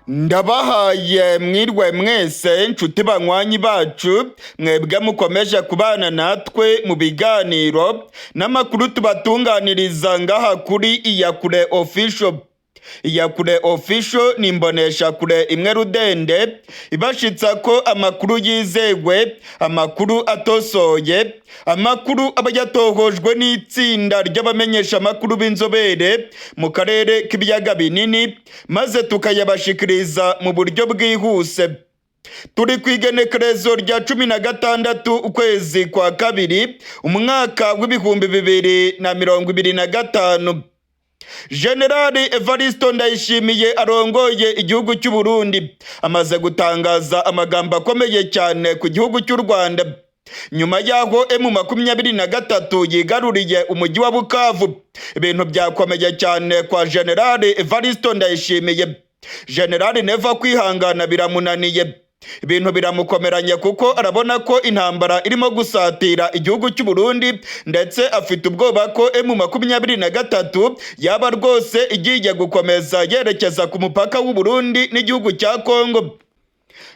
Ndabahaye mwirwe mwese nshuti banywanyi bacu mwebwe mukomeje kubana natwe mu biganiro n'amakuru tubatunganiriza ngaha kuri Iyakure Official. Iyakure Official ni imboneshakure imwe rudende ibashitsa ko amakuru yizewe, amakuru atosoye, amakuru aba yatohojwe n'itsinda ry'abamenyesha amakuru b'inzobere mu karere k'ibiyaga binini, maze tukayabashikiriza mu buryo bwihuse. Turi ku igenekerezo rya 16 ukwezi kwa kabiri umwaka w'ibihumbi 2025. Generali Evaristo Ndayishimiye arongoye igihugu cy'u Burundi amaze gutangaza amagambo akomeye cyane ku gihugu cy'u Rwanda nyuma yaho M23 yigaruriye umujyi wa Bukavu. Ibintu byakomeye cyane kwa Generali Evaristo Ndayishimiye. Generali neva kwihangana biramunaniye, ibintu biramukomeranye kuko arabona ko intambara irimo gusatira igihugu cy'u Burundi, ndetse afite ubwoba ko M23 yaba rwose igiye gukomeza yerekeza ku mupaka w'u Burundi n'igihugu cya Kongo.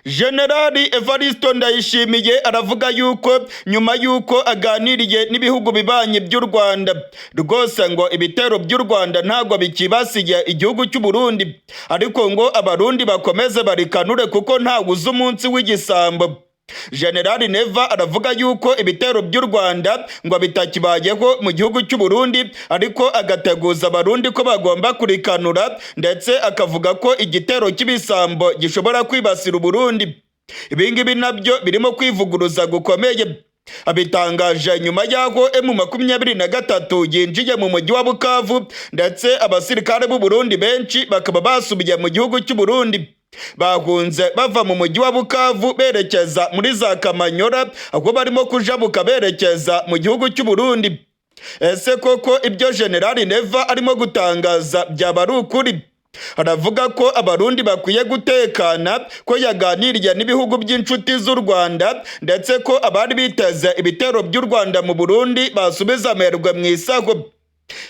Generali Evaristo Ndayishimiye aravuga yuko nyuma yuko aganiriye n'ibihugu bibanye by'u Rwanda, rwose ngo ibitero by'u Rwanda ntabwo bikibasiye igihugu cy'u Burundi, ariko ngo abarundi bakomeze barikanure kuko ntawe uzi umunsi w'igisambo. Generali Neva aravuga yuko ibitero by'u Rwanda ngo bitakibayeho mu gihugu cy'u Burundi, ariko agateguza abarundi ko bagomba kurikanura, ndetse akavuga ko igitero cy'ibisambo gishobora kwibasira Burundi. Ibingibi nabyo birimo kwivuguruza gukomeye. Abitangaje nyuma yaho M23 yinjiye mu mujyi wa Bukavu, ndetse abasirikare b'u Burundi benshi bakaba basubiye mu gihugu cy'u Burundi. Bahunze bava mu mujyi wa Bukavu berekeza muri za Kamanyora, aho barimo kujabuka berekeza mu gihugu cy'u Burundi. Ese koko ibyo Generali Neva arimo gutangaza byaba ari ukuri? Aravuga ko abarundi bakwiye gutekana, ko yaganiriye n'ibihugu by'inshuti z'u Rwanda, ndetse ko abari biteze ibitero by'u Rwanda mu Burundi basubiza amerwe mu isaho.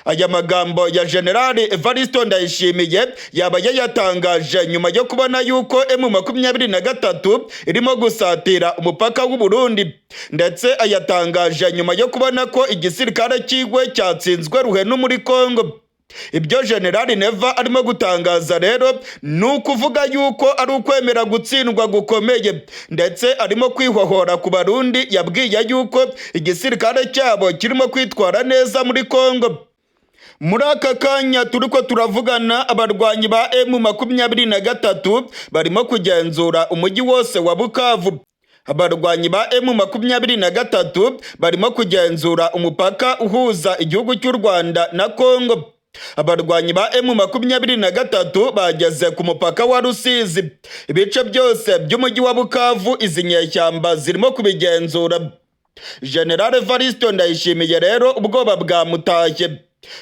Aya magambo ya Generali Evaristo Ndayishimiye yaba yayatangaje nyuma yo kubona yuko M23 irimo gusatira umupaka w'u Burundi, ndetse ayatangaje nyuma yo kubona ko igisirikare cyigwe cyatsinzwe ruhenu muri Kongo. Ibyo Generali Neva arimo gutangaza rero ni ukuvuga yuko ari ukwemera gutsindwa gukomeye, ndetse arimo kwihohora ku barundi. Yabwiye yuko igisirikare cyabo kirimo kwitwara neza muri Kongo. Muri aka kanya turiko turavugana, abarwanyi ba M23 barimo kugenzura umujyi wose wa Bukavu. Abarwanyi ba M23 barimo kugenzura umupaka uhuza igihugu cy'u Rwanda na Kongo. Abarwanyi ba M23 bageze ku mupaka wa Rusizi. Ibice byose by'umujyi wa Bukavu izi nyeshyamba zirimo kubigenzura. General Evaristo Ndayishimiye rero ubwoba bwamutashye.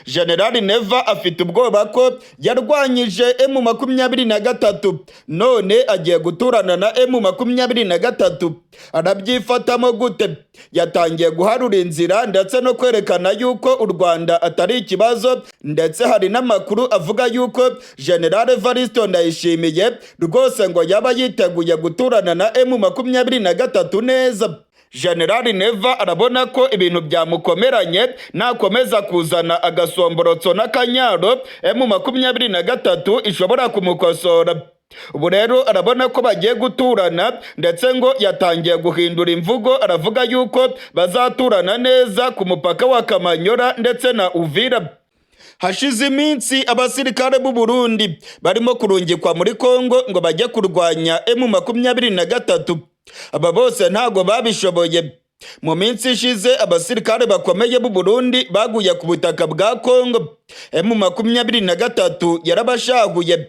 Generali Neva afite ubwoba ko yarwanyije M23 none agiye guturana na M23. Arabyifatamo gute? Yatangiye guharura inzira ndetse no kwerekana yuko u Rwanda atari ikibazo, ndetse hari n'amakuru avuga yuko General Evaristo Ndayishimiye rwose ngo yaba yiteguye guturana na M23 neza. Generali Neva arabona ko ibintu byamukomeranye, nakomeza kuzana agasomborotso n'akanyaro M23 ishobora kumukosora. Ubu rero arabona ko bagiye guturana, ndetse ngo yatangiye guhindura imvugo. Aravuga yuko bazaturana neza ku mupaka wa Kamanyora ndetse na Uvira. Hashize iminsi abasirikare b'u Burundi barimo kurungikwa muri Kongo ngo bajye kurwanya M23. Aba bose ntago babishoboye. Mu minsi ishize abasirikare bakomeye b'u Burundi baguye ku butaka bwa Kongo. M23 yarabashaguye.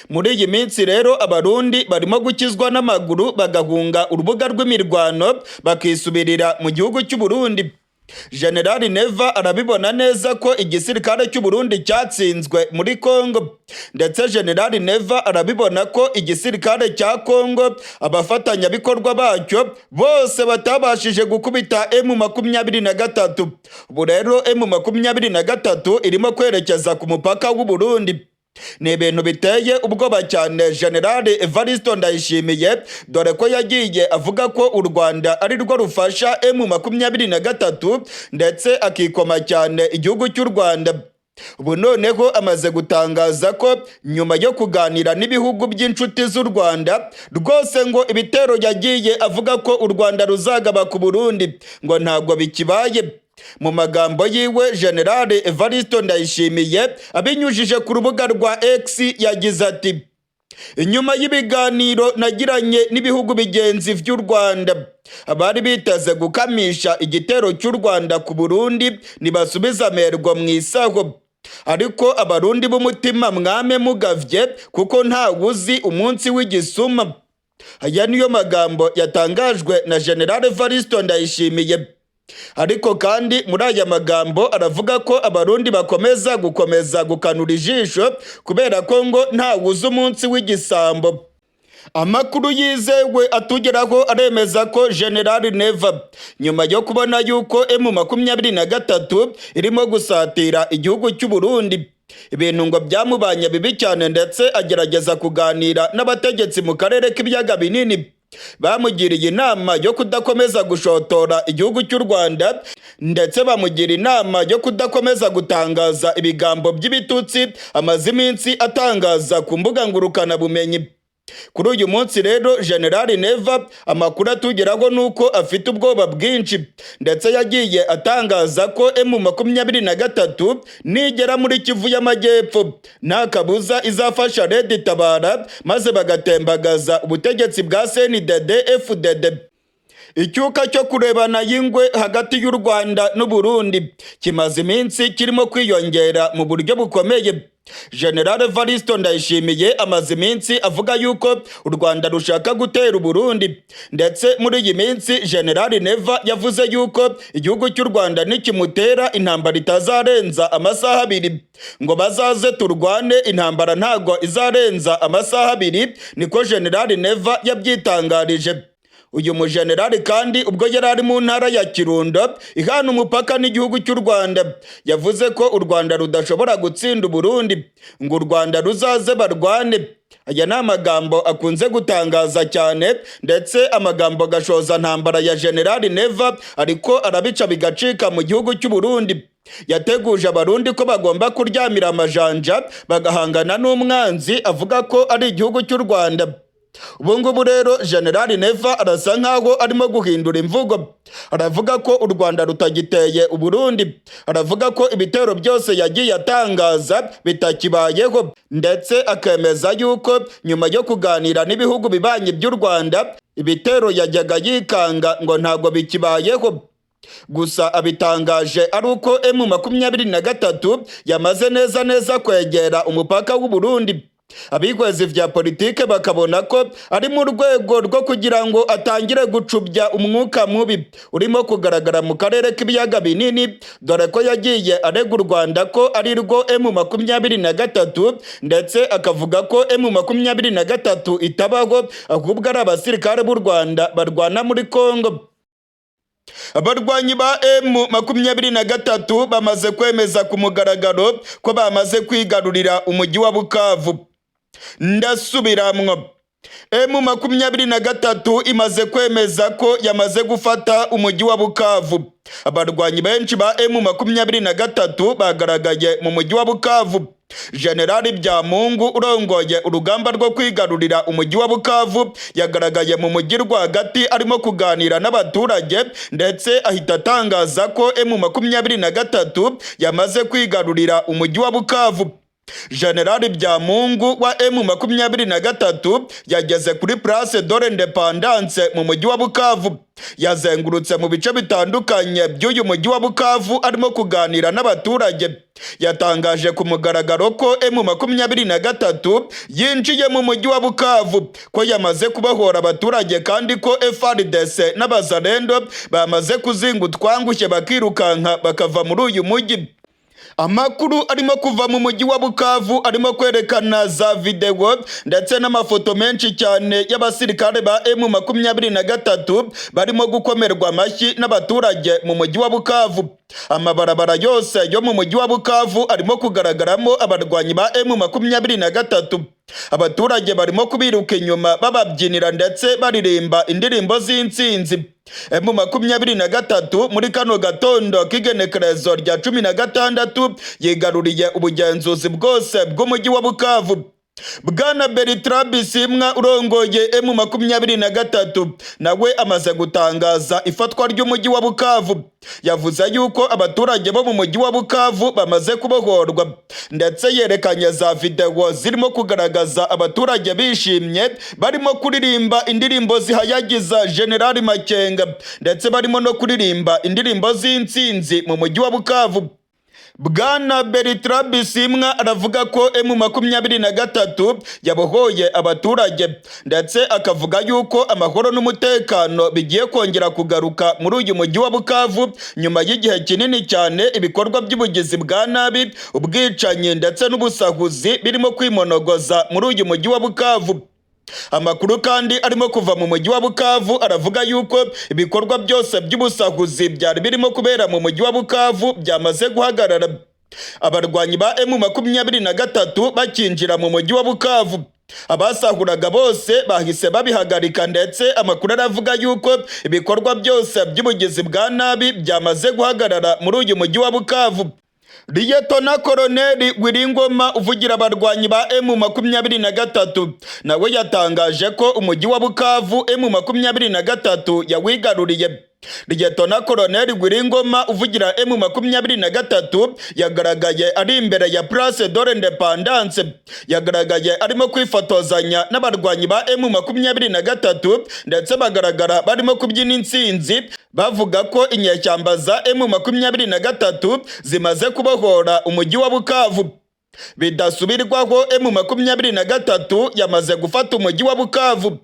Muri iyi minsi rero abarundi barimo gukizwa n'amaguru bagahunga urubuga rw'imirwano bakisubirira mu gihugu cy'u Burundi. Generali Neva arabibona neza ko igisirikare cy'u Burundi cyatsinzwe muri Kongo, ndetse Generali Neva arabibona ko igisirikare cya Kongo abafatanyabikorwa bacyo bose batabashije gukubita M23. Ubu rero M23 irimo kwerekeza ku mupaka w'u Burundi. ni ibintu biteye ubwoba cyane General Evariste Ndayishimiye, dore ko yagiye avuga ko u Rwanda ari rwo rufasha M23 ndetse akikoma cyane igihugu cy'u Rwanda. Ubu noneho amaze gutangaza ko nyuma yo kuganira n'ibihugu by'inshuti z'u Rwanda rwose ngo ibitero yagiye avuga ko u Rwanda ruzagaba ku Burundi ngo ntabwo bikibaye. Mu magambo yiwe General Evariste Ndayishimiye abinyujije ku rubuga rwa X yagize ati: inyuma y'ibiganiro nagiranye n'ibihugu bigenzi vy'u Rwanda, abari biteze gukamisha igitero cy'u Rwanda ku Burundi nibasubiza amerwo mu isaho, ariko abarundi b'umutima mwame mugavye kuko nta wuzi umunsi w'igisuma. Aya niyo magambo yatangajwe na General Evariste Ndayishimiye. Ariko kandi muri aya magambo aravuga ko abarundi bakomeza gukanura ijisho kubera ko ngo nta wuzi umunsi w'igisambo. Amakuru yizewe atugeraho aremeza ko General Neva nyuma yo kubona yuko M23 irimo gusatira igihugu cy'u Burundi, ibintu ngo byamubanye bibi cyane ndetse agerageza kuganira n'abategetsi mu karere k'ibiyaga binini. Bamugiriye inama yo kudakomeza gushotora igihugu cy'u Rwanda ndetse bamugira inama yo kudakomeza gutangaza ibigambo by'ibitutsi amaze iminsi atangaza ku mbuga ngurukanabumenyi. Kuri uyu munsi rero General Neva amakuru atugeraho nuko afite ubwoba bwinshi ndetse yagiye atangaza ko M23 nigera muri Kivu y'Amajyepfo nta kabuza izafasha Red Tabara maze bagatembagaza ubutegetsi bwa CNDD-FDD. Icyuka cyo kurebana y'ingwe hagati y'u Rwanda n'u Burundi kimaze iminsi kirimo kwiyongera mu buryo bukomeye. General Evariste Ndayishimiye amaze iminsi avuga yuko u Rwanda rushaka gutera u Burundi, ndetse muri iyi minsi General Neva yavuze yuko igihugu cy'u Rwanda nikimutera intambara itazarenza amasaha 2 ngo bazaze turwane, intambara ntago izarenza amasaha 2, niko General Neva yabyitangarije. Uyu mujenerali kandi ubwo yari ari mu ntara ya Kirundo ihana umupaka n'igihugu cy'u Rwanda yavuze ko u Rwanda rudashobora gutsinda u Burundi ngo u Rwanda ruzaze barwane. Aya ni amagambo akunze gutangaza cyane ndetse amagambo gashoza ntambara ya General Neva, ariko arabica bigacika mu gihugu cy'u Burundi. Yateguje abarundi ko bagomba kuryamira amajanja bagahangana n'umwanzi avuga ko ari igihugu cy'u Rwanda. Ubu ngubu rero General Neva arasa nkaho arimo guhindura imvugo. Aravuga ko u Rwanda rutagiteye u Burundi, aravuga ko ibitero byose yagiye atangaza bitakibayeho, ndetse akemeza yuko nyuma yo kuganira n'ibihugu bibanyi by'u Rwanda ibitero yajyaga yikanga ngo ntabwo bikibayeho. Gusa abitangaje ari uko M23 yamaze neza kwegera umupaka w'u Burundi. Abigwezi vya politike bakabona ko ari mu rwego rwo kugira ngo atangire gucubya umwuka mubi urimo kugaragara mu karere k'ibiyaga binini, dore ko yagiye arega u Rwanda ko ari rwo M23 ndetse akavuga ko M23 itabaho ahubwo ari abasirikare b'u Rwanda barwana muri Kongo. Abarwanyi ba M23 bamaze kwemeza ku mugaragaro ko bamaze kwigarurira umujyi wa Bukavu. Ndasubiramwo, M23 imaze kwemeza ko yamaze gufata umujyi wa Bukavu. Abarwanyi benshi ba M23 bagaragaye mu mujyi wa Bukavu. General Byamungu urongoye urugamba rwo kwigarurira umujyi wa Bukavu yagaragaye mu mujyi rwagati arimo kuganira n'abaturage, ndetse ahita atangaza ko M23 yamaze kwigarurira umujyi wa Bukavu. General Byamungu wa M23 yageze kuri Place de l'Independance mu mujyi wa Bukavu. Yazengurutse mu bice bitandukanye by'uyu mujyi wa Bukavu arimo kuganira n'abaturage. Yatangaje ku mugaragaro ko M23 yinjiye mu mujyi wa Bukavu, ko yamaze kubahora abaturage kandi ko FARDC n'abazalendo bamaze kuzinga utwangushye bakirukanka bakava muri uyu mujyi. Amakuru arimo kuva mu mujyi wa Bukavu arimo kwerekana za video ndetse n'amafoto menshi cyane y'abasirikare ba M23 barimo gukomerwa amashyi n'abaturage mu mujyi wa Bukavu. Amabarabara yose yo mu mujyi wa Bukavu arimo kugaragaramo abarwanyi ba M23. Abaturage barimo kubiruka inyuma bababyinira ndetse baririmba indirimbo z'intsinzi. M23 muri kano gatondo k'igenekerezo rya 16 yigaruriye ubugenzuzi bwose bw'umujyi wa Bukavu. Bwana Bertrand Bisimwa urongoye M23 nawe amaze gutangaza ifatwa ry'umujyi wa Bukavu. Yavuze yuko abaturage bo mu mujyi wa Bukavu bamaze kubohorwa, ndetse yerekanye za video zirimo kugaragaza abaturage bishimye barimo kuririmba indirimbo zihayagiza General Makenga, ndetse barimo no kuririmba indirimbo z'intsinzi mu mujyi wa Bukavu. Bwana Bertrand Bisimwa aravuga ko M23 yabohoye abaturage, ndetse akavuga yuko amahoro n'umutekano bigiye kongera kugaruka muri uyu mujyi wa Bukavu nyuma y'igihe kinini cyane ibikorwa by'ubugizi bwa nabi, ubwicanyi ndetse n'ubusahuzi birimo kwimonogoza muri uyu mujyi wa Bukavu. Amakuru kandi arimo kuva mu mujyi wa Bukavu aravuga yuko ibikorwa byose by'ubusahuzi byari birimo kubera mu mujyi wa Bukavu byamaze guhagarara. Abarwanyi ba M23 bakinjira mu mujyi wa Bukavu, abasahuraga bose bahise babihagarika, ndetse amakuru aravuga yuko ibikorwa byose by'ubugizi bwa nabi byamaze guhagarara muri uyu mujyi wa Bukavu. Liyetona Koloneli Gwiringoma uvugira abarwanyi ba M23 nawe yatangaje ko umujyi wa Bukavu M23 yawigaruriye. Liyetona Koloneli Gwiringoma uvugira M23 yagaragaye ari imbere ya Place de l'Independance, yagaragaye arimo kwifotozanya n'abarwanyi ba M23 ndetse bagaragara barimo kubyina intsinzi, bavuga ko inyeshyamba za M23 zimaze kubohora umujyi wa Bukavu. Bidasubirwaho M23 yamaze gufata umujyi wa Bukavu.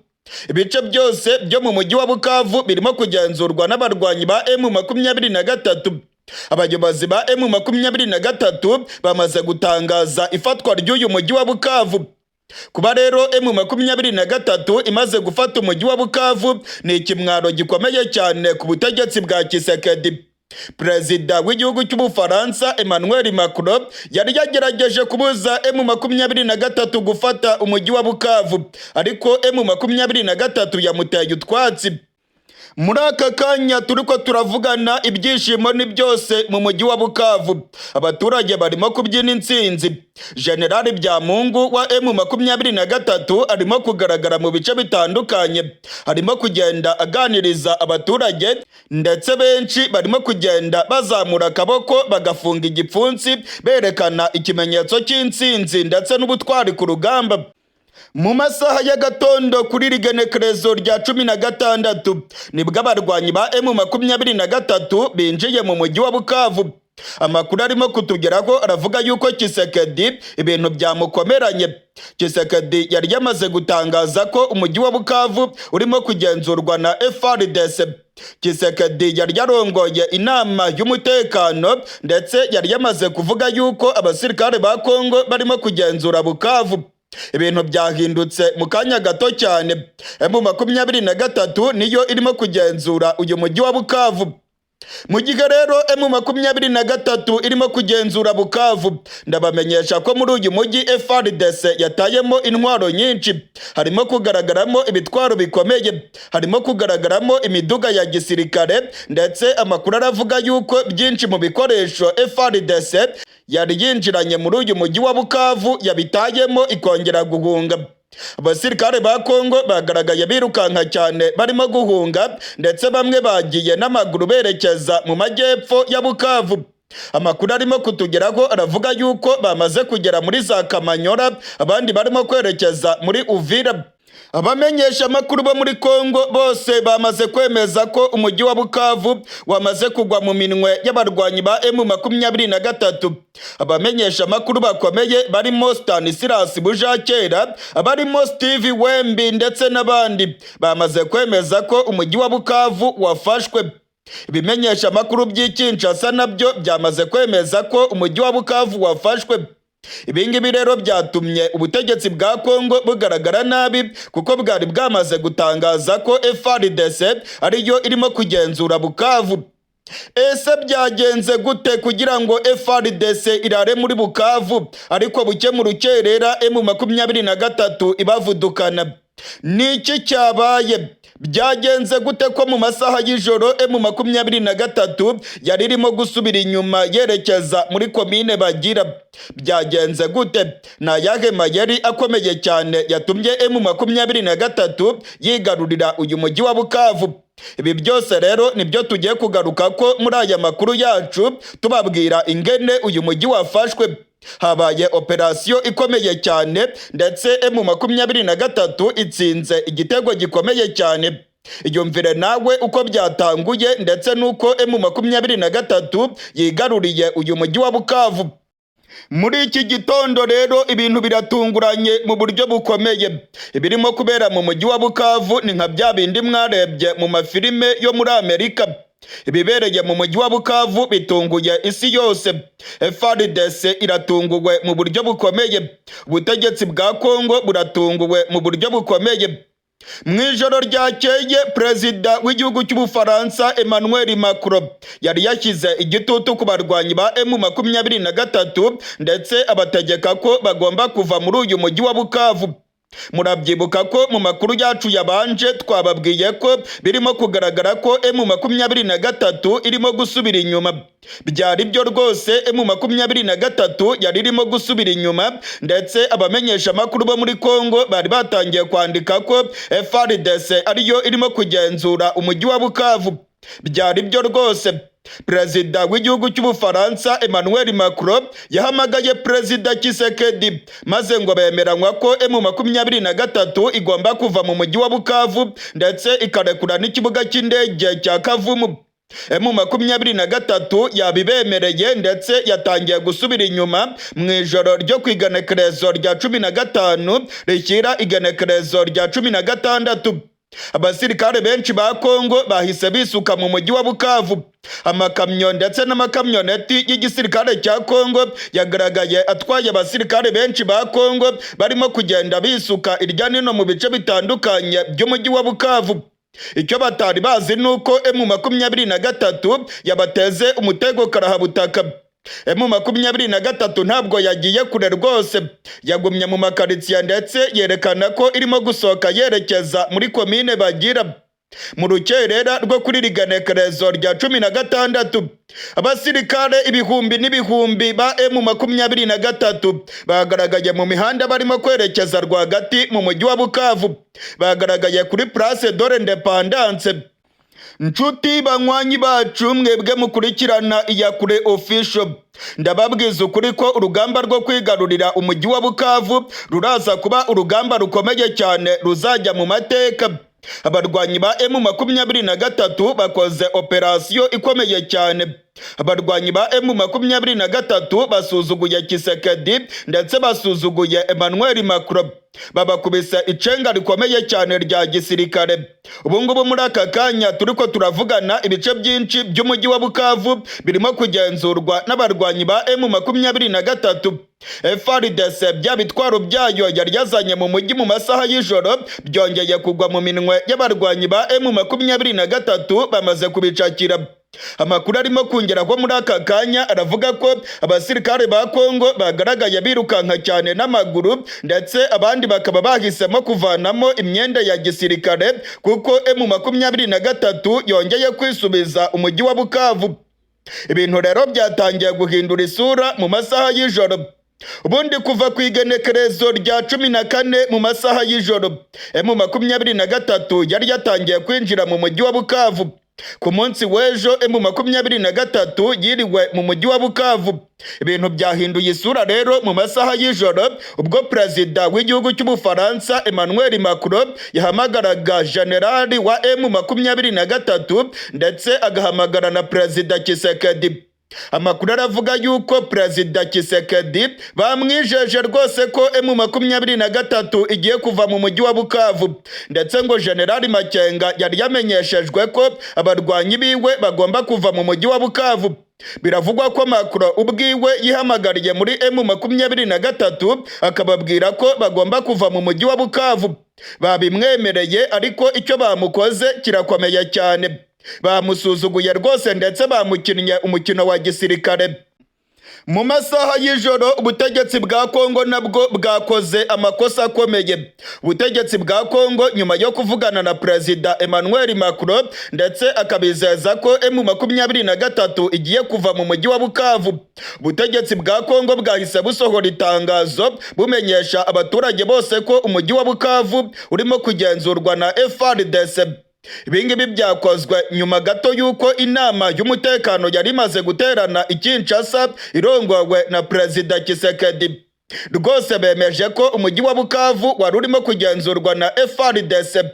Ibice byose byo mu mujyi wa Bukavu birimo kugenzurwa n'abarwanyi ba M23. Abayobozi ba M23 bamaze gutangaza ifatwa ry'uyu mujyi wa Bukavu. Kuba rero M23 imaze gufata umujyi wa Bukavu ni ikimwaro gikomeye cyane ku butegetsi bwa Tshisekedi. Perezida w'igihugu cy'Ubufaransa Emmanuel Macron yari yagerageje kubuza M23 gufata umujyi wa Bukavu, ariko M23 yamuteye utwatsi. Muri aka kanya turiko turavugana ibyishimo ni byose mu mujyi wa Bukavu, abaturage barimo kubyina intsinzi. General Byamungu wa M23 arimo kugaragara mu bice bitandukanye, arimo kugenda aganiriza abaturage, ndetse benshi barimo kugenda bazamura akaboko bagafunga igipfunsi berekana ikimenyetso cy'intsinzi ndetse n'ubutwari ku rugamba. Mu masaha ya gatondo kuri rigenekerezo rya 16 nibwo abarwanyi ba M23 binjiye mu mujyi wa Bukavu. Amakuru arimo kutugeraho aravuga yuko Tshisekedi ibintu byamukomeranye. Tshisekedi yari yamaze gutangaza ko umujyi wa Bukavu urimo kugenzurwa na FARDC. Tshisekedi yari yarongoye inama y'umutekano, ndetse yari yamaze kuvuga yuko abasirikare ba Kongo barimo kugenzura Bukavu. Ibintu byahindutse mu kanya gato cyane. M23 niyo irimo kugenzura uyu mujyi wa Bukavu. Mu gihe rero M23 irimo kugenzura Bukavu, ndabamenyesha ko muri uyu mujyi FARDC yatayemo intwaro nyinshi. Harimo kugaragaramo ibitwaro bikomeye, harimo kugaragaramo imiduga ya gisirikare, ndetse amakuru aravuga yuko byinshi mu bikoresho FARDC yari yinjiranye muri uyu mujyi wa Bukavu yabitayemo ikongera guhunga. Abasirikare ba Kongo bagaragaye birukanka cyane barimo guhunga, ndetse bamwe bagiye n'amaguru berekeza mu majyepfo ya Bukavu. Amakuru arimo kutugeraho aravuga yuko bamaze kugera muri za Kamanyora, abandi barimo kwerekeza muri Uvira. Abamenyesha amakuru bo muri Kongo bose bamaze kwemeza ko umujyi wa Bukavu wamaze kugwa mu minwe y'abarwanyi ba M23. Abamenyesha amakuru bakomeye barimo Stanislas Bujakera, abarimo Steve Wembi ndetse n'abandi bamaze kwemeza ko umujyi wa Bukavu wafashwe. ibimenyesha amakuru by'i Kinshasa nabyo byamaze kwemeza ko umujyi wa Bukavu wafashwe. Ibingibi rero byatumye ubutegetsi bwa Kongo bugaragara nabi kuko bwari bwamaze gutangaza ko FARDC ariyo irimo kugenzura Bukavu. Ese byagenze gute kugira ngo FARDC irare muri Bukavu ariko buke mu rukerera M23 ibavudukana? Niki cyabaye? Byagenze gute ko mu masaha y'ijoro M23 yari irimo gusubira inyuma yerekeza muri komine Bagira? Byagenze gute? Na yahe mayeri akomeye cyane yatumye M23 yigarurira uyu mujyi wa Bukavu? Ibi byose rero nibyo tugiye kugaruka ko muri aya makuru yacu, tubabwira ingene uyu mujyi wafashwe. Habaye operasiyo ikomeye cyane ndetse M23 itsinze igitego gikomeye cyane. Iyumvire nawe uko byatanguye ndetse nuko M23 yigaruriye uyu mujyi wa Bukavu. Muri iki gitondo rero ibintu biratunguranye mu buryo bukomeye. Ibirimo kubera mu mujyi wa Bukavu ni nka bya bindi mwarebye mu mafilime yo muri Amerika. Ibibereye mu mujyi wa Bukavu bitunguye isi yose. FARDC iratunguwe mu buryo bukomeye. Ubutegetsi bwa Kongo buratunguwe mu buryo bukomeye. Mu ijoro ryakeye perezida w'igihugu cy'Ubufaransa Emmanuel Macron yari yashyize igitutu ku barwanyi ba M23 ndetse abategeka ko bagomba kuva muri uyu mujyi wa Bukavu. Murabyibuka ko mu makuru yacu yabanje twababwiye ko birimo kugaragara ko M23 irimo gusubira inyuma. Byari byo rwose, M23 yari irimo gusubira inyuma ndetse abamenyesha amakuru bo muri Kongo bari batangiye kwandika ko FARDC ariyo irimo kugenzura umujyi wa Bukavu. Byari byo rwose. Perezida w'igihugu cy'Ubufaransa Emmanuel Macron yahamagaye Perezida Tshisekedi maze ngo bemeranywa ko M23 igomba kuva mu mujyi wa Bukavu ndetse ikarekura n'ikibuga cy'indege cya Kavumu. M23 yabibemereye ndetse yatangiye gusubira inyuma mu ijoro ryo ku igenekerezo rya 15 rishyira igenekerezo rya 16. Abasirikare benshi ba Kongo bahise bisuka mu mujyi wa Bukavu. Amakamyo ndetse n'amakamyoneti y'igisirikare cya Kongo yagaragaye atwaye abasirikare benshi ba Kongo barimo kugenda bisuka irya nino mu bice bitandukanye by'umujyi wa Bukavu. Icyo batari bazi nuko M23 yabateze umutego karahabutaka. M23 ntabwo yagiye kure rwose, yagumye mu makaritsiye ndetse yerekana ko irimo gusohoka yerekeza muri komine Bagira. Mu rukerera rwo kuri rigenekerezo rya 16 abasirikare ibihumbi n'ibihumbi ba M23 bagaragaye mu mihanda barimo kwerekeza rwagati mu mujyi wa Bukavu. Bagaragaye kuri Place de l'Independance. Nshuti banywanyi bacu mwebwe mukurikirana Iyakure Official, ndababwiza ukuri ko urugamba rwo kwigarurira umujyi wa Bukavu ruraza kuba urugamba rukomeye cyane ruzajya mu mateka. Abarwanyi ba M23 bakoze operasiyo ikomeye cyane. Abarwanyi ba M23 basuzuguye Tshisekedi ndetse basuzuguye Emmanuel Macron. Babakubise icenga rikomeye cyane rya gisirikare. Ubu ngubu muri aka kanya turiko turavugana ibice byinshi by'umujyi wa Bukavu birimo kugenzurwa n'abarwanyi ba M23. FARDC bya bitwaro byayo yari yazanye mu mujyi mu masaha y'ijoro byongeye kugwa mu minwe y'abarwanyi ba M23 bamaze kubicakira. Amakuru arimo kungeraho muri aka kanya aravuga ko abasirikare ba Kongo bagaragaye birukanka cyane n'amaguru ndetse abandi bakaba bahisemo kuvanamo imyenda ya gisirikare kuko M23 yongeye kwisubiza umujyi wa Bukavu. Ibintu rero byatangiye guhindura isura mu masaha y'ijoro. Ubundi kuva ku igenekerezo rya 14 mu masaha y'ijoro M23 yari yatangiye kwinjira mu mujyi wa Bukavu. Ku munsi w'ejo M23 yiriwe mu mujyi wa Bukavu. Ibintu byahinduye isura rero mu masaha y'ijoro ubwo perezida w'igihugu cy'Ubufaransa Emmanuel Macron yahamagaraga generali wa M23 ndetse agahamagara na perezida Tshisekedi. Amakuru aravuga yuko Perezida Tshisekedi bamwijeje rwose ko M23 igiye kuva mu mujyi wa Bukavu, ndetse ngo General Makenga yari yamenyeshejwe ko abarwanyi biwe bagomba kuva mu mujyi wa Bukavu. Biravugwa ko Macron ubwiwe yihamagariye muri M23 akababwira ko bagomba kuva mu mujyi wa Bukavu. Babimwemereye, ariko icyo bamukoze kirakomeye cyane. Bamusuzuguye rwose ndetse bamukinnye umukino wa gisirikare. Mu masaha y'ijoro ubutegetsi bwa Kongo nabwo bwakoze amakosa akomeye. Ubutegetsi bwa Kongo nyuma yo kuvugana na Perezida Emmanuel Macron ndetse akabizeza ko M23 igiye kuva mu mujyi wa Bukavu, ubutegetsi bwa Kongo bwahise busohora itangazo bumenyesha abaturage bose ko umujyi wa Bukavu urimo kugenzurwa na FARDC. Ibingibi byakozwe nyuma gato yuko inama y'umutekano yari imaze guterana i Kinshasa irongowe na Perezida Tshisekedi. Rwose bemeje ko umujyi wa Bukavu wari urimo kugenzurwa na FARDC.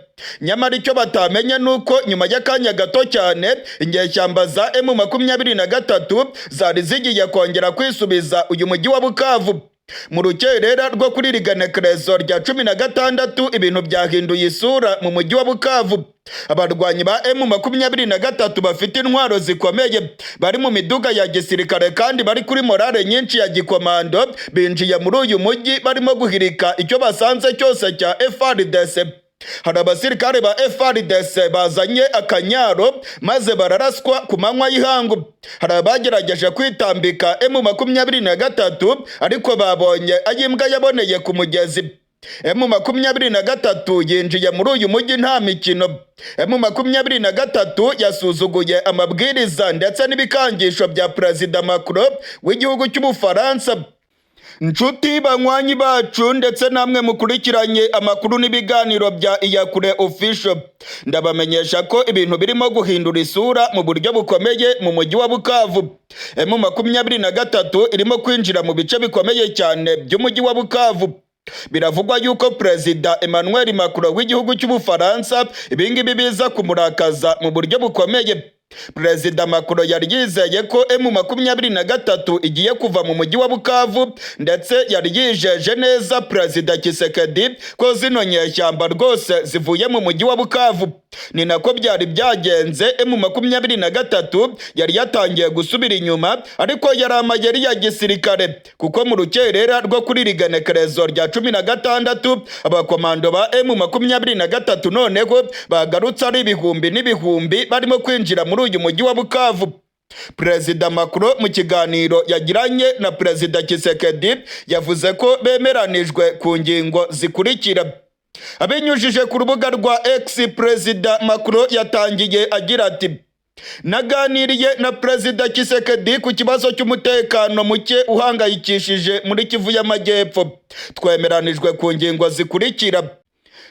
Nyamara icyo batamenye nuko nyuma y'akanya gato cyane inyeshyamba za M23 zari zigiye kongera kwisubiza uyu mujyi wa Bukavu. Mu rukerera rwo kuri rigenekerezo rya 16 ibintu byahinduye isura mu mujyi wa Bukavu. Abarwanyi ba M23 bafite intwaro zikomeye bari mu miduga ya gisirikare kandi bari kuri morale nyinshi ya gikomando binjiye muri uyu mujyi barimo guhirika icyo basanze cyose cya FARDC. Hari abasirikare ba FARDC bazanye akanyaro maze bararaswa ku manywa y'ihangu. Hari abagerageje kwitambika M23 ariko babonye ayimbwa yaboneye ku mugezi. M23 yinjiye muri uyu mujyi nta mikino. M23 yasuzuguye amabwiriza ndetse n'ibikangisho bya Perezida Macron w'igihugu cy'Ubufaransa. Nshuti banywanyi bacu ndetse namwe mukurikiranye amakuru n'ibiganiro bya Iyakure Official, ndabamenyesha ko ibintu birimo guhindura isura mu buryo bukomeye mu mujyi wa Bukavu. M23 irimo kwinjira mu bice bikomeye cyane by'umujyi wa Bukavu. Biravugwa yuko Perezida Emmanuel Macron w'igihugu cy'Ubufaransa ibingibi biza kumurakaza mu buryo bukomeye. Perezida Macron yari yizeye ko M23 igiye kuva mu mujyi wa Bukavu, ndetse yari yijeje neza Perezida Tshisekedi ko zino nyeshyamba rwose zivuye mu mujyi wa Bukavu. Ni nako byari byagenze. M23 yari yatangiye gusubira inyuma, ariko yari amayeri ya gisirikare, kuko mu rukerera rwo kuri rigenekerezo rya 16 abakomando ba M23 noneho bagarutse ari ibihumbi n'ibihumbi barimo kwinjira muri uyu mujyi wa Bukavu. Perezida Macron mu kiganiro yagiranye na Perezida Tshisekedi yavuze ko bemeranijwe ku ngingo zikurikira. Abinyujije ku rubuga rwa X, Perezida Macron yatangiye agira ati: naganiriye na Perezida Tshisekedi ku kibazo cy'umutekano muke uhangayikishije muri Kivu y'Amajyepfo. Twemeranijwe ku ngingo zikurikira.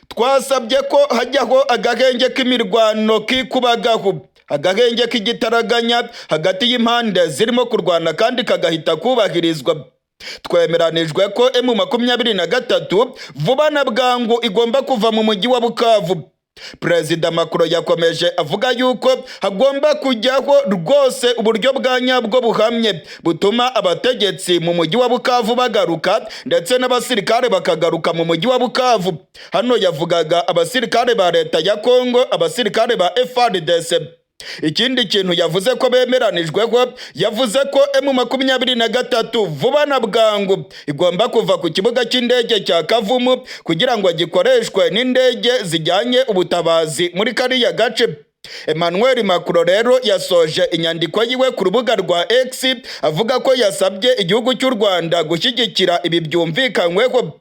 Twasabye ko hajyaho agahenge k'imirwano kikubagaho, agahenge k'igitaraganya hagati y'impande zirimo kurwana kandi kagahita kubahirizwa. Twemeranijwe ko M23 vuba na bwangu igomba kuva mu mujyi wa Bukavu. Perezida Macron yakomeje avuga yuko hagomba kujyaho rwose uburyo bwa nyabwo buhamye butuma abategetsi mu mujyi wa Bukavu bagaruka, ndetse n'abasirikare bakagaruka mu mujyi wa Bukavu. Hano yavugaga abasirikare ba leta ya Kongo, abasirikare ba FARDC. Ikindi kintu yavuze ko bemeranijweho, yavuze ko M23 vuba na bwangu igomba kuva ku kibuga cy'indege cya Kavumu kugira ngo gikoreshwe n'indege zijyanye ubutabazi muri kariya gace. Emmanuel Macron rero yasoje inyandiko yiwe ku rubuga rwa X avuga ko yasabye igihugu cy'u Rwanda gushyigikira ibi byumvikanyweho.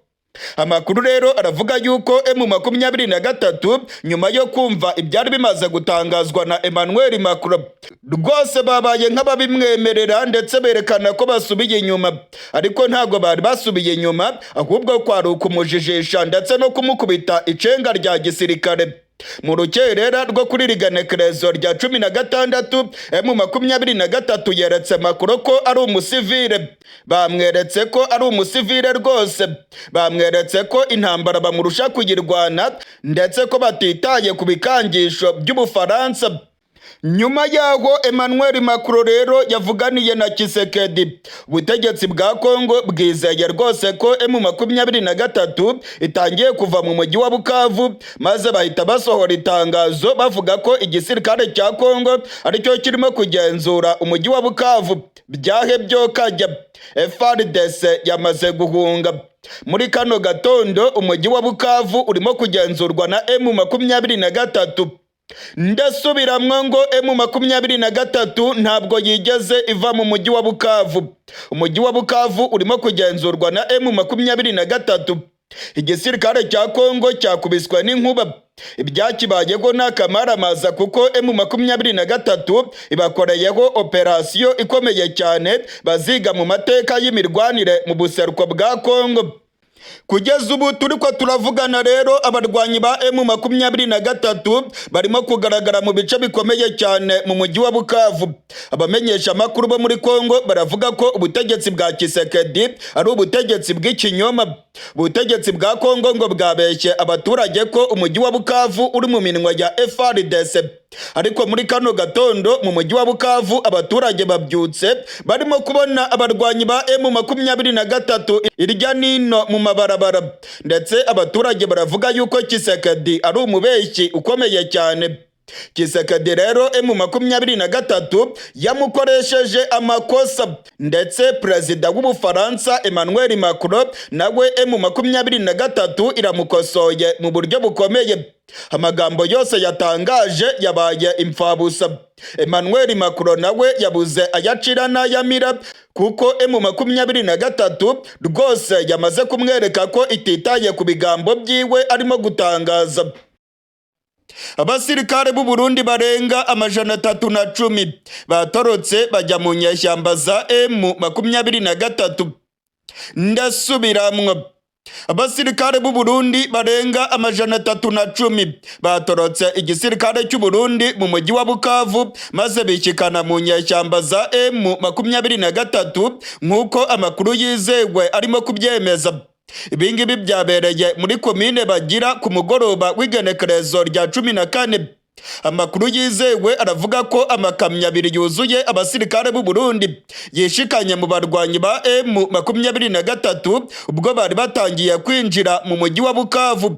Amakuru rero aravuga yuko M23 nyuma yo kumva ibyari bimaze gutangazwa na Emmanuel Macron rwose babaye nk'ababimwemerera, ndetse berekana ko basubiye inyuma. Ariko ntago bari basubiye inyuma, ahubwo kwari ukumujijisha ndetse no kumukubita icenga rya gisirikare. Mu rukerera rwo kuri rigenekerezo rya 16 M23 yeretse Macron ko ari umusivile. Bamweretse ko ari umusivile rwose. Bamweretse ko intambara bamurusha kuyirwana, ndetse ko batitaye ku bikangisho by'Ubufaransa. nyuma yaho Emmanuel Macron rero yavuganiye na Tshisekedi, ubutegetsi bwa Kongo bwizeye rwose ko M23 itangiye kuva mu mujyi wa Bukavu, maze bahita basohora itangazo bavuga ko igisirikare cya Kongo aricyo kirimo kugenzura umujyi wa Bukavu. Byahebyo kajya FARDC yamaze guhunga. Muri kano gatondo umujyi wa Bukavu urimo kugenzurwa na M23. Ndasubiramwo ngo M23 ntabwo yigeze iva mu mujyi wa Bukavu. Umujyi wa Bukavu urimo kugenzurwa na M23. Igisirikare cya Kongo cyakubiswe n'inkuba. Ibyakibayeho n'akamaramaza kuko M23 ibakoreyeho operasiyo ikomeye cyane baziga mu mateka y'imirwanire mu buseruko bwa Kongo. Kugeza ubu turiko turavugana rero abarwanyi ba M23 barimo kugaragara mu bice bikomeye cyane mu mujyi wa Bukavu. Abamenyesha makuru bo muri Kongo baravuga ko ubutegetsi bwa Tshisekedi ari ubutegetsi bw'ikinyoma. Ubutegetsi bwa Kongo ngo bwabeshye abaturage ko umujyi wa Bukavu uri mu minwa ya FARDC. Ariko muri kano gatondo mu mujyi wa Bukavu abaturage babyutse barimo kubona abarwanyi ba M23 irya nino mu mabarabara, ndetse abaturage baravuga yuko Tshisekedi ari umubeshyi ukomeye cyane. Tshisekedi rero M23 yamukoresheje amakosa, ndetse perezida w'Ubufaransa Emmanuel Macron nawe M23 iramukosoye mu buryo bukomeye. Amagambo yose yatangaje yabaye imfabusa. Emmanuel Macron nawe yabuze ayacira n'ayamira kuko M23 rwose yamaze kumwereka ko ititaye ku bigambo byiwe arimo gutangaza. Abasirikare b'u Burundi barenga 310 batorotse bajya mu nyeshyamba za M23. Ndasubiramwo, abasirikare b'u Burundi barenga 310 batorotse igisirikare cy'u Burundi mu mujyi wa Bukavu maze bikikana mu nyeshyamba za M23 nk'uko amakuru yizewe arimo kubyemeza. Ibingibi byabereye muri komine Bagira ku mugoroba w'igenekerezo rya 14. Amakuru yizewe aravuga ko amakamyo 2 yuzuye abasirikare b'u Burundi yishikanye mu barwanyi ba M23 ubwo bari batangiye kwinjira mu mujyi wa Bukavu.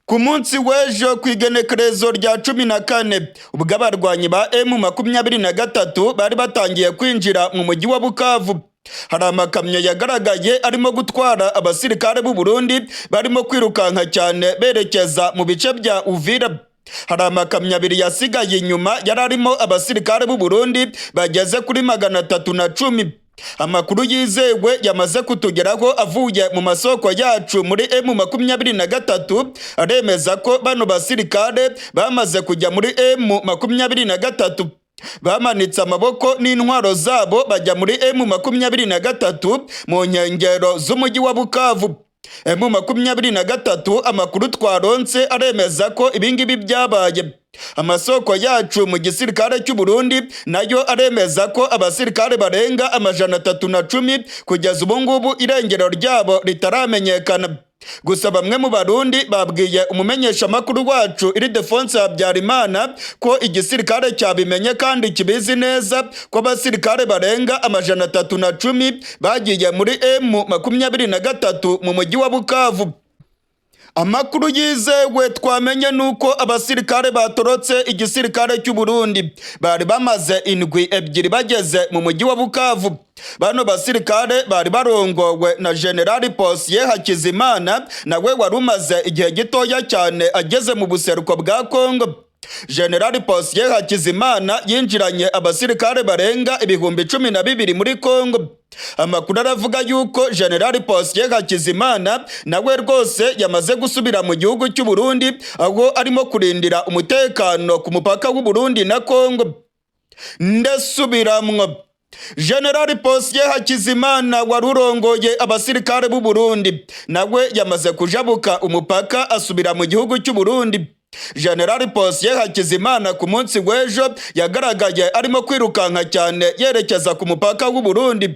Ku munsi w'ejo ku igenekerezo rya 14 ubwo abarwanyi ba M23 bari batangiye kwinjira mu mujyi wa Bukavu, hari amakamyo yagaragaye arimo gutwara abasirikare b'u Burundi barimo kwirukanka cyane berekeza mu bice bya Uvira. Hari amakamyo 2 yasigaye inyuma yari arimo abasirikare b'u Burundi bageze kuri 310. Amakuru yizewe yamaze kutugeraho avuye mu masoko yacu muri M23 aremeza ko bano basirikare bamaze kujya muri M23. Bamanitse amaboko n'intwaro zabo bajya muri M23 mu nkengero z'umujyi wa Bukavu. M23 amakuru twaronse aremeza ko ibingibi byabaye. Amasoko yacu mu gisirikare cy'u Burundi nayo aremeza ko abasirikare barenga 310 kugeza ubu ngubu irengero ryabo ritaramenyekana. Gusa bamwe mu Barundi babwiye umumenyesha makuru wacu Ildefonse Habyarimana ko igisirikare cyabimenye kandi kibizi neza ko abasirikare barenga 310 bagiye muri M23 mu mujyi wa Bukavu. Amakuru yizewe twamenye nuko abasirikare batorotse igisirikare cy'u Burundi bari bamaze indwi ebyiri bageze mu mujyi wa Bukavu. Bano basirikare bari barongowe na General Posiyeri Hakizimana nawe wari umaze igihe gitoya cyane ageze mu buseruko bwa Kongo. General Posiyeri Hakizimana yinjiranye abasirikare barenga 12,000 muri Kongo. Amakuru aravuga yuko General Posiyeri Hakizimana nawe rwose yamaze gusubira mu gihugu cy'u Burundi aho arimo kurindira umutekano ku mupaka w'u Burundi na Kongo. Ndasubiramwo, General Posiyeri Hakizimana warurongoye abasirikare b'u Burundi nawe yamaze kujabuka umupaka asubira mu gihugu cy'u Burundi. General Posiyeri Hakizimana ku munsi w'ejo yagaragaye arimo kwirukanka cyane yerekeza ku mupaka w'u Burundi.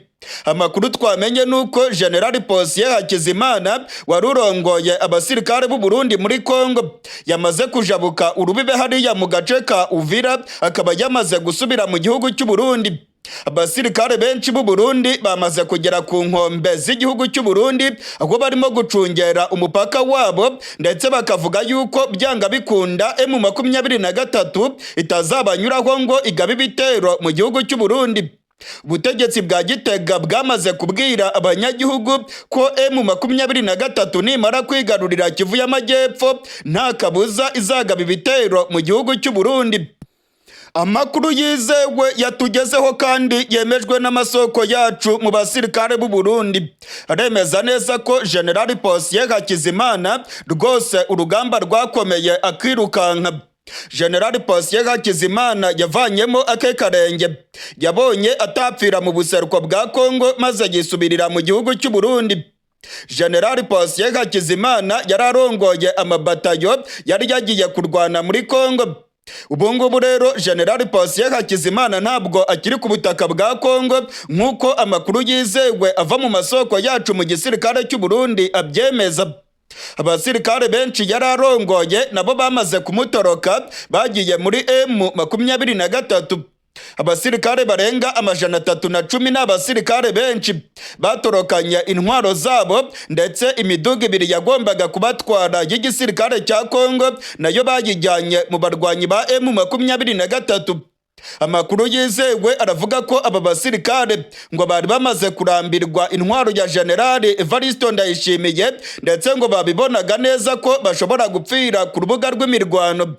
Amakuru twamenye nuko General Posiyeri Hakizimana wari urongoye abasirikare b'u Burundi muri Kongo yamaze kujabuka urubibe hariya mu gace ka Uvira, akaba yamaze gusubira mu gihugu cy'u Burundi. Abasirikare benshi b'u Burundi bamaze kugera ku nkombe z'igihugu cy'u Burundi, aho barimo gucungera umupaka wabo, ndetse bakavuga yuko byanga bikunda M23 itazabanyuraho ngo igabe ibitero mu gihugu cy'u Burundi. Ubutegetsi bwa Gitega bwamaze kubwira abanyagihugu ko M23 nimara kwigarurira Kivu y'Amajyepfo nta kabuza izagaba ibitero mu gihugu cy'u Burundi. Amakuru yizewe yatugezeho kandi yemejwe n'amasoko yacu mu basirikare b'u Burundi aremeza neza ko General Posiyeri Hakizimana rwose urugamba rwakomeye akirukanka. General Posiyeri Hakizimana yavanyemo akekarenge, yabonye atapfira mu buseruko bwa Kongo maze yisubirira mu gihugu cy'u Burundi. General Posiyeri Hakizimana yararongoye amabatayo yari yagiye kurwana muri Kongo. Ubu ngubu rero General Posiyeri Hakizimana ntabwo akiri ku butaka bwa Kongo nk'uko amakuru yizewe ava mu masoko yacu mu gisirikare cy'u Burundi abyemeza. Abasirikare benshi yararongoye nabo bamaze kumutoroka bagiye muri M23. Abasirikare barenga 310 n'abasirikare benshi batorokanye intwaro zabo, ndetse imiduga 2 yagombaga kubatwara y'igisirikare cya Kongo nayo bayijyanye mu barwanyi ba M23. Amakuru yizewe aravuga ko aba basirikare ngo bari bamaze kurambirwa intwaro ya General Evariste Ndayishimiye, ndetse ngo babibonaga neza ko bashobora gupfira ku rubuga rw'imirwano.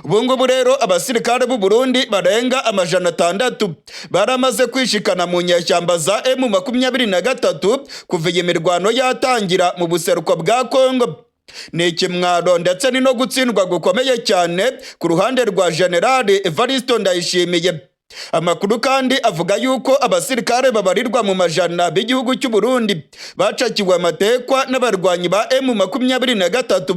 Ubu ngubu rero abasirikare b'u Burundi barenga 600 baramaze kwishikana mu nyeshyamba za M23 kuva iyi mirwano yatangira mu buseruko bwa Kongo. Ni ikimwaro ndetse ni no gutsindwa gukomeye cyane ku ruhande rwa General Evariste Ndayishimiye. Amakuru kandi avuga yuko abasirikare babarirwa mu majana b'igihugu cy'u Burundi bacakiwe amatekwa n'abarwanyi ba M23.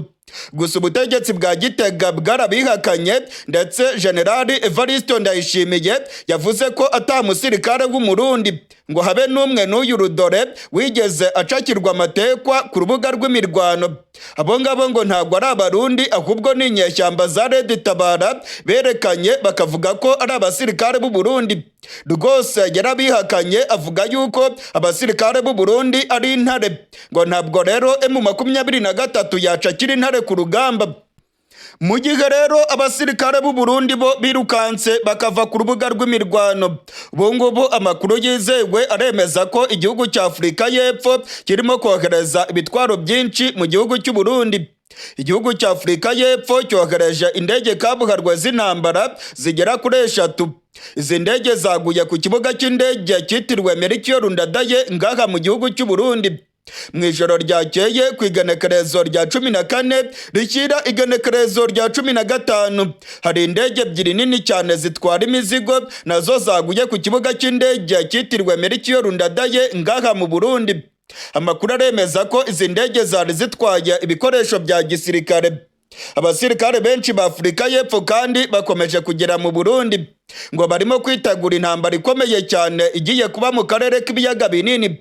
Gusa ubutegetsi bwa Gitega bwarabihakanye, ndetse General Evariste Ndayishimiye yavuze ko atamusirikare w'umurundi ngo habe n'umwe n'uyu rudore wigeze acakirwa amatekwa ku rubuga rw'imirwano. Abo ngabo ngo ntabwo ari abarundi ahubwo ni inyeshyamba za Red Tabara berekanye bakavuga ko ari abasirikare b'u Burundi. Rwose yarabihakanye avuga yuko abasirikare b'u Burundi ari intare, ngo ntabwo rero M23 yacakira intare ku rugamba. Mu gihe rero abasirikare b'u Burundi bo birukanse bakava ku rubuga rw'imirwano, ubu ngubu amakuru yizewe aremeza ko igihugu cya Afurika y'Epfo kirimo kohereza ibitwaro byinshi mu gihugu cy'u Burundi. Igihugu cya Afurika y'Epfo cyohereje indege kabuhariwe z'intambara zigera kuri 3. Izi ndege zaguye ku kibuga cy'indege cyitiriwe Melchior Ndadaye ngaha mu gihugu cy'u Burundi. Mu ijoro ryakeye ku igenekerezo rya 14 rishyira igenekerezo rya 15 hari indege 2 nini cyane zitwara imizigo nazo zaguye ku kibuga cy'indege cyitiriwe Melchior Ndadaye ngaha mu Burundi. Amakuru aremeza ko izi ndege zari zitwaye ibikoresho bya gisirikare. Abasirikare benshi ba Afurika y'Epfo kandi bakomeje kugera mu Burundi ngo barimo kwitegura intambara ikomeye cyane igiye kuba mu karere k'ibiyaga binini.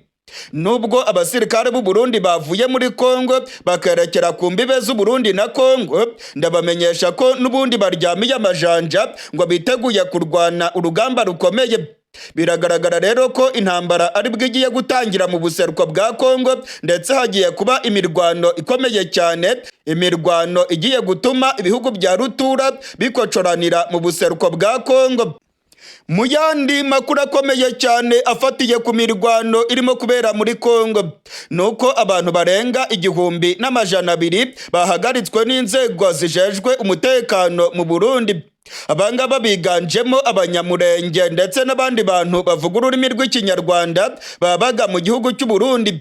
Nubwo abasirikare b'u Burundi bavuye muri Kongo bakerekera ku mbibe z'u Burundi na Kongo, ndabamenyesha ko n'ubundi baryamiye amajanja ngo biteguye kurwana urugamba rukomeye. Biragaragara rero ko intambara ari bwigiye gutangira mu buseruko bwa Kongo, ndetse hagiye kuba imirwano ikomeye cyane, imirwano igiye gutuma ibihugu bya rutura bikocoranira mu buseruko bwa Kongo. Mu yandi makuru akomeye cyane afatiye ku mirwano irimo kubera muri Kongo, nuko abantu barenga 1,200 bahagaritswe n'inzego zijejwe umutekano mu Burundi. Abangaba biganjemo abanyamurenge ndetse n'abandi bantu bavuga ururimi rw'ikinyarwanda babaga mu gihugu cy'u Burundi.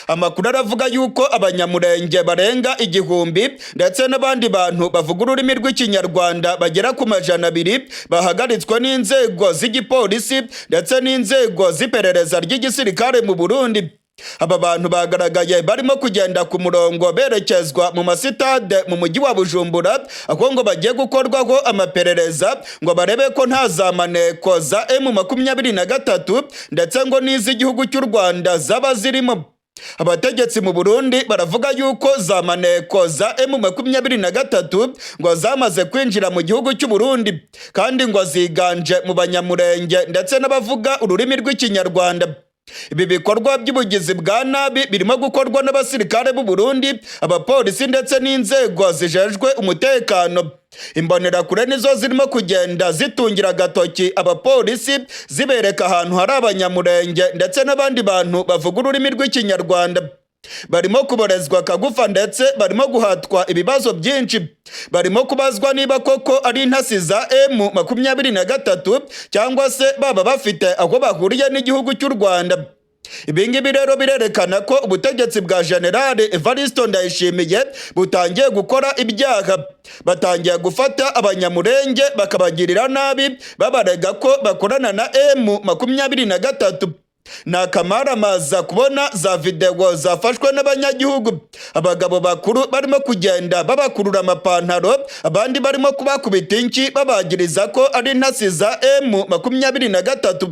Amakuru aravuga yuko abanyamurenge barenga 1,000 ndetse n'abandi bantu bavuga ururimi rw'ikinyarwanda bagera ku 200 bahagaritswe n'inzego z'igipolisi ndetse n'inzego z'iperereza ry'igisirikare mu Burundi. Aba bantu bagaragaye barimo kugenda ku murongo berekezwa mu masitade mu mujyi wa Bujumbura, aho ngo bagiye gukorwaho amaperereza ngo barebe ko nta za maneko za M23 ndetse ngo n'iz'igihugu cy'u Rwanda zaba zirimo. Abategetsi mu Burundi baravuga yuko za maneko za M23 ngo zamaze kwinjira mu gihugu cy'u Burundi, kandi ngo ziganje mu banyamurenge ndetse n'abavuga ururimi rw'ikinyarwanda. Ibi bikorwa by'ubugizi bwa nabi birimo gukorwa n'abasirikare b'u Burundi, abapolisi ndetse n'inzego zijejwe umutekano. Imbonerakure nizo zirimo kugenda zitungira agatoki abapolisi, zibereka ahantu hari abanyamurenge ndetse n'abandi bantu bavuga ururimi rw'ikinyarwanda. Barimo kuborezwa kagufa ndetse barimo guhatwa ibibazo byinshi. Barimo kubazwa niba koko ari intasi za M23 cyangwa se baba bafite aho bahuriye n'igihugu cy'u Rwanda. Ibi ngibi rero birerekana ko ubutegetsi bwa General Evariste Ndayishimiye butangiye gukora ibyaha. Batangiye gufata abanyamurenge bakabagirira nabi, babarega ko bakorana na M23. Ni akamaramaza kubona za video zafashwe n'abanyagihugu, abagabo bakuru barimo kugenda babakurura amapantaro, abandi barimo kubakubita inki babagiriza ko ari intasi za M23.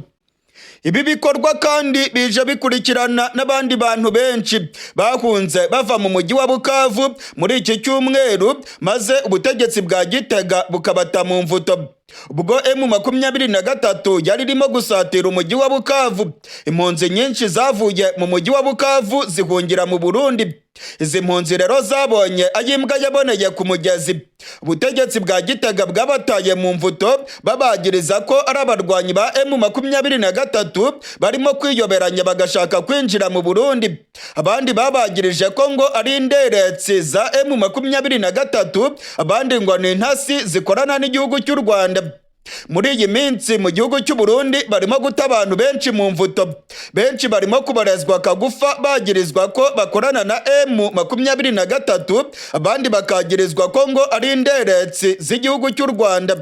Ibi bikorwa kandi bije bikurikirana n'abandi bantu benshi bahunze bava mu mujyi wa Bukavu muri iki cyumweru, maze ubutegetsi bwa Gitega bukabata mu mvuto. Ubwo M23 yari irimo gusatira umujyi wa Bukavu, impunzi nyinshi zavuye mu mujyi wa Bukavu zihungira mu Burundi. Izi mpunzi rero zabonye ayimbwa yaboneye ku mugezi. Ubutegetsi bwa Gitega bwabataye mu mvuto, babagiriza ko ari abarwanyi ba M23 barimo kwiyoberanya bagashaka kwinjira mu Burundi. Abandi babagirije ko ngo ari inderetsi za M23, abandi ngo ni intasi zikorana n'igihugu cy'u Rwanda. Muri iyi minsi mu gihugu cy'u Burundi barimo guta abantu benshi mu mvuto. Benshi barimo kubarezwa kagufa bagirizwa ko bakorana na M23, abandi bakagirizwa ko ngo ari inderetsi z'igihugu cy'u Rwanda.